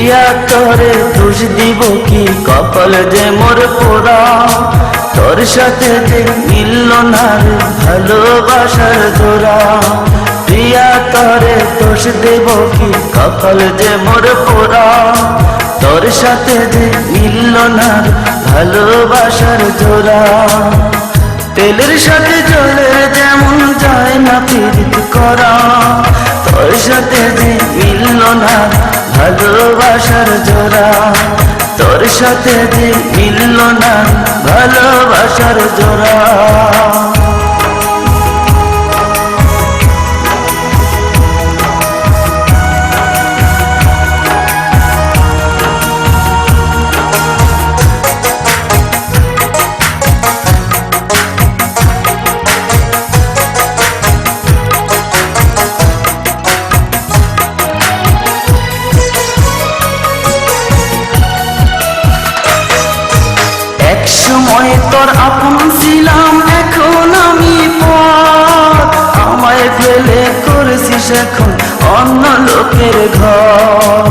প্রিয়া তোরে দোষ দিব কি, কপাল যে মোর পোড়া। তোর সাথে যে মিলল না রে ভালোবাসার জোড়া। প্রিয়া তোরে দোষ দেব কি, কপাল যে মোর পোড়া। তোর সাথে যে মিলল না রে ভালোবাসার জোড়া। তেলের সাথে জলের যেমন যায় না পীড়িত করা। তোর সাথে যে মিলল না ভালোবাসার জোড়া। তোর সাথে যে মিলল না ভালোবাসার জোড়া। একসময় তোর আপন ছিলাম, এখন আমি পর। আমায় ফেলে করেছিস এখন অন্য লোকের ঘর।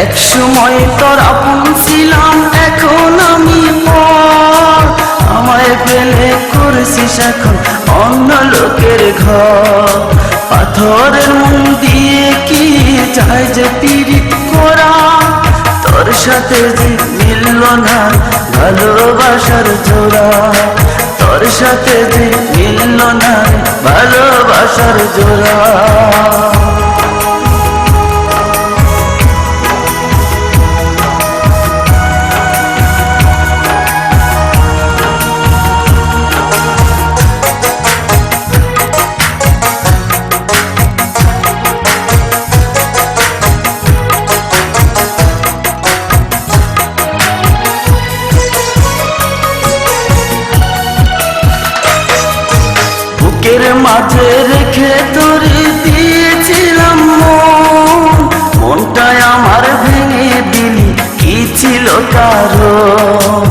একসময় তোর আপন ছিলাম, এখন আমি পর। আমায় ফেলে করেছিস এখন অন্য লোকের ঘর। পাথরের মন দিয়ে কি চাই যে পীড়িত করা। তোর সাথে যে মিলল না ভালোবাসার জোড়া। তোর সাথে যে মিলল না ভালোবাসার জোড়া। বুকের মাঝে রেখে তোরে দিয়েছিলাম মন। মনটায় আমার ভেঙে দিলি, কি ছিল কারণ?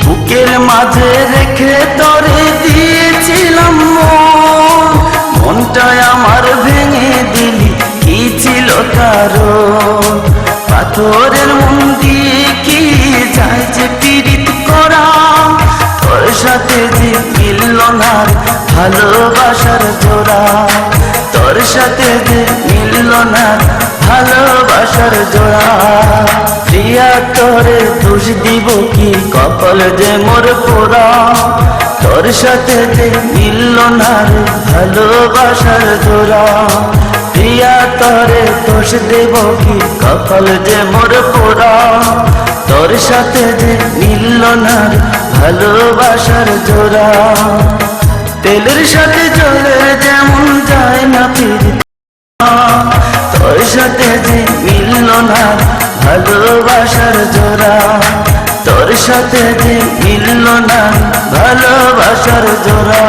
বুকের মাঝে রেখে তোরে দিয়েছিলাম মন। মনটায় আমার ভেঙে দিলি, কি ছিল কারণ? পাথরের মন দিয়ে কি যায় যে পীড়িত করা। তোর সাথে যে মিলল না ভালোবাসার জোড়া। তোর সাথে যে মিলল না ভালোবাসার জোড়া। প্রিয়া তোরে দোষ দিব কি, কপাল যে মোর পোড়া। তোর সাথে যে মিলল না ভালোবাসার জোড়া। প্রিয়া তোরে দোষ দেব কি, কপাল যে মোর পোড়া। তোর সাথে যে মিলল না ভালোবাসার জোড়া। তেলের সাথে জলের যেমন যায় না পীড়িত। তোর সাথে যে মিলল না ভালোবাসার জোড়া। তোর সাথে যে মিলল না ভালোবাসার জোড়া।